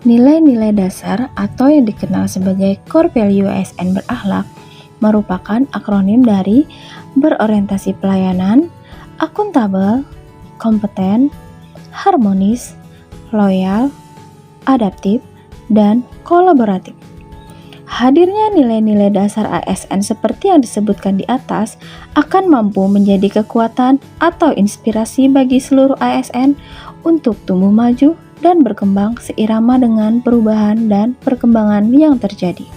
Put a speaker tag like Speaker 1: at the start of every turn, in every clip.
Speaker 1: Nilai-nilai dasar atau yang dikenal sebagai Core Value ASN berakhlak merupakan akronim dari berorientasi pelayanan, akuntabel, kompeten, harmonis, loyal, adaptif, dan kolaboratif. Hadirnya nilai-nilai dasar ASN seperti yang disebutkan di atas akan mampu menjadi kekuatan atau inspirasi bagi seluruh ASN untuk tumbuh maju dan berkembang seirama dengan perubahan dan perkembangan yang terjadi.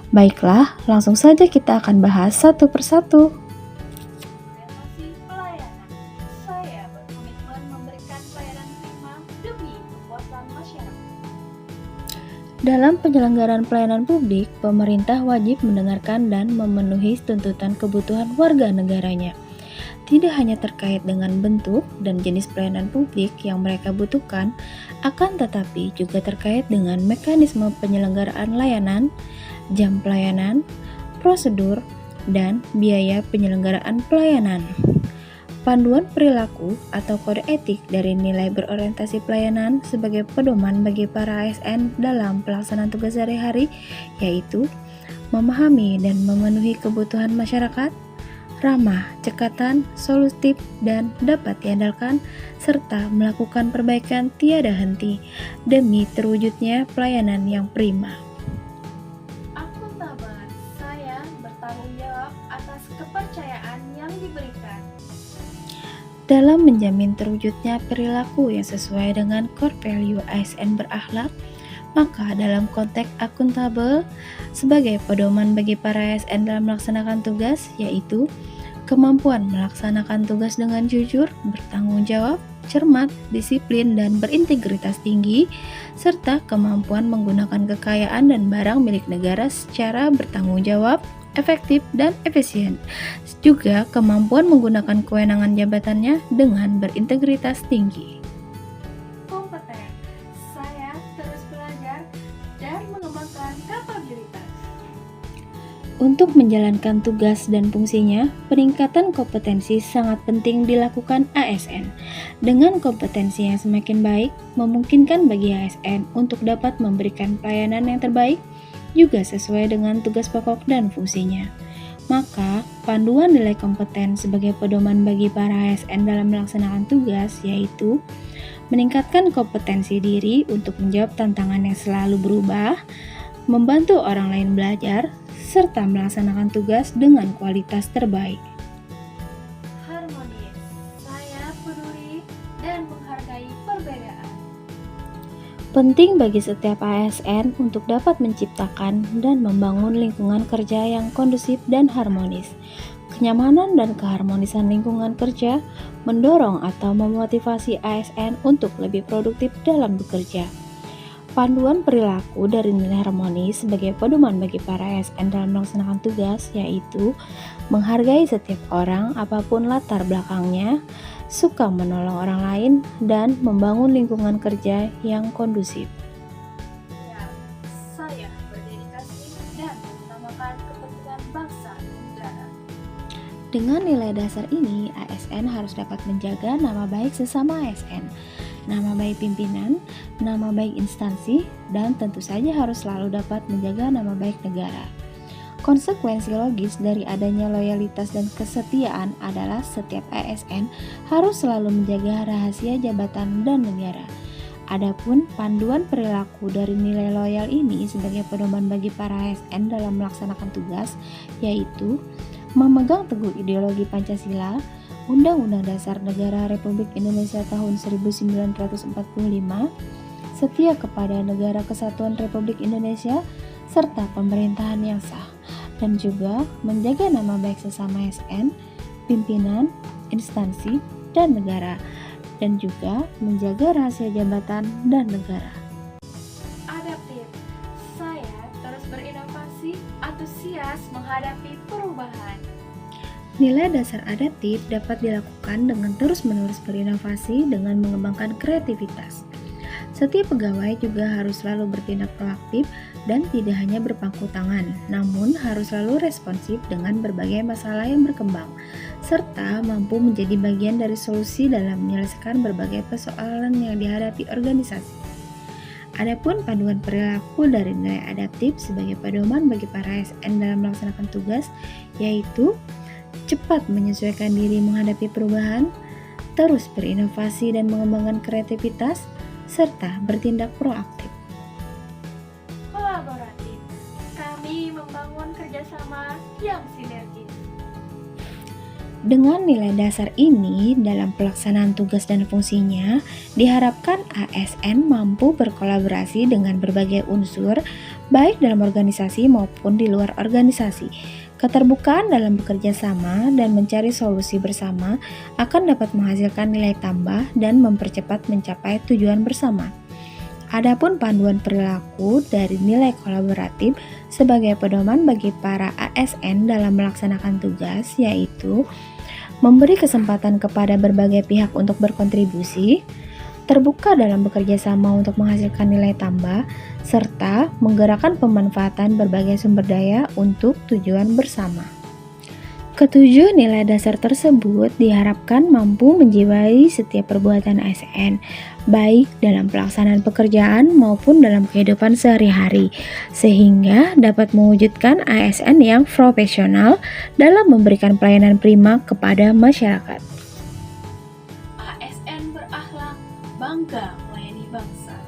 Speaker 1: Baiklah, langsung saja kita akan bahas satu persatu.
Speaker 2: Orientasi pelayanan. Saya berkomitmen memberikan pelayanan prima demi kepuasan masyarakat.
Speaker 1: Dalam penyelenggaraan pelayanan publik, pemerintah wajib mendengarkan dan memenuhi tuntutan kebutuhan warga negaranya. Tidak hanya terkait dengan bentuk dan jenis pelayanan publik yang mereka butuhkan, akan tetapi juga terkait dengan mekanisme penyelenggaraan layanan, jam pelayanan, prosedur, dan biaya penyelenggaraan pelayanan. Panduan perilaku atau kode etik dari nilai berorientasi pelayanan sebagai pedoman bagi para ASN dalam pelaksanaan tugas sehari-hari, yaitu memahami dan memenuhi kebutuhan masyarakat, ramah, cekatan, solutif, dan dapat diandalkan, serta melakukan perbaikan tiada henti demi terwujudnya pelayanan yang prima.
Speaker 2: Akuntabel. Saya bertanggung jawab atas kepercayaan yang diberikan.
Speaker 1: Dalam menjamin terwujudnya perilaku yang sesuai dengan core value ASN berakhlak, maka dalam konteks akuntabel sebagai pedoman bagi para ASN dalam melaksanakan tugas, yaitu kemampuan melaksanakan tugas dengan jujur, bertanggung jawab, cermat, disiplin, dan berintegritas tinggi, serta kemampuan menggunakan kekayaan dan barang milik negara secara bertanggung jawab, efektif, dan efisien. Juga kemampuan menggunakan kewenangan jabatannya dengan berintegritas tinggi.
Speaker 2: Kompeten. Saya terus belajar dan mengembangkan kapabilitas.
Speaker 1: Untuk menjalankan tugas dan fungsinya, peningkatan kompetensi sangat penting dilakukan ASN. Dengan kompetensi yang semakin baik, memungkinkan bagi ASN untuk dapat memberikan pelayanan yang terbaik, juga sesuai dengan tugas pokok dan fungsinya. Maka, panduan nilai kompeten sebagai pedoman bagi para ASN dalam melaksanakan tugas yaitu meningkatkan kompetensi diri untuk menjawab tantangan yang selalu berubah, membantu orang lain belajar, serta melaksanakan tugas dengan kualitas terbaik.
Speaker 2: Harmonis. Saya peduli dan menghargai perbedaan.
Speaker 1: Penting bagi setiap ASN untuk dapat menciptakan dan membangun lingkungan kerja yang kondusif dan harmonis. Kenyamanan dan keharmonisan lingkungan kerja mendorong atau memotivasi ASN untuk lebih produktif dalam bekerja. Panduan perilaku dari nilai harmonis sebagai pedoman bagi para ASN dalam melaksanakan tugas yaitu menghargai setiap orang apapun latar belakangnya, suka menolong orang lain, dan membangun lingkungan kerja yang kondusif.
Speaker 2: Ya, saya berdedikasi dan mengutamakan kepentingan bangsa dan negara.
Speaker 1: Dengan nilai dasar ini, ASN harus dapat menjaga nama baik sesama ASN, nama baik pimpinan, nama baik instansi, dan tentu saja harus selalu dapat menjaga nama baik negara. Konsekuensi logis dari adanya loyalitas dan kesetiaan adalah setiap ASN harus selalu menjaga rahasia jabatan dan negara. Adapun panduan perilaku dari nilai loyal ini sebagai pedoman bagi para ASN dalam melaksanakan tugas, yaitu memegang teguh ideologi Pancasila, Undang-Undang Dasar Negara Republik Indonesia tahun 1945, setia kepada Negara Kesatuan Republik Indonesia, serta pemerintahan yang sah, dan juga menjaga nama baik sesama ASN, pimpinan, instansi, dan negara, dan juga menjaga rahasia jabatan dan negara.
Speaker 2: Adaptif. Saya terus berinovasi, antusias menghadapi perubahan.
Speaker 1: Nilai dasar adaptif dapat dilakukan dengan terus-menerus berinovasi dengan mengembangkan kreativitas. Setiap pegawai juga harus selalu bertindak proaktif dan tidak hanya berpangku tangan, namun harus selalu responsif dengan berbagai masalah yang berkembang, serta mampu menjadi bagian dari solusi dalam menyelesaikan berbagai persoalan yang dihadapi organisasi. Adapun panduan perilaku dari nilai adaptif sebagai pedoman bagi para ASN dalam melaksanakan tugas, yaitu cepat menyesuaikan diri menghadapi perubahan, terus berinovasi dan mengembangkan kreativitas, serta bertindak proaktif.
Speaker 2: Kolaboratif. Kami membangun kerjasama yang sinergis.
Speaker 1: Dengan nilai dasar ini, dalam pelaksanaan tugas dan fungsinya, diharapkan ASN mampu berkolaborasi dengan berbagai unsur, baik dalam organisasi maupun di luar organisasi. Keterbukaan dalam bekerja sama dan mencari solusi bersama akan dapat menghasilkan nilai tambah dan mempercepat mencapai tujuan bersama. Adapun panduan perilaku dari nilai kolaboratif sebagai pedoman bagi para ASN dalam melaksanakan tugas, yaitu memberi kesempatan kepada berbagai pihak untuk berkontribusi, terbuka dalam bekerja sama untuk menghasilkan nilai tambah, serta menggerakkan pemanfaatan berbagai sumber daya untuk tujuan bersama. Ketujuh nilai dasar tersebut diharapkan mampu menjiwai setiap perbuatan ASN, baik dalam pelaksanaan pekerjaan maupun dalam kehidupan sehari-hari, sehingga dapat mewujudkan ASN yang profesional dalam memberikan pelayanan prima kepada masyarakat.
Speaker 2: ASN berakhlak, bangga melayani bangsa.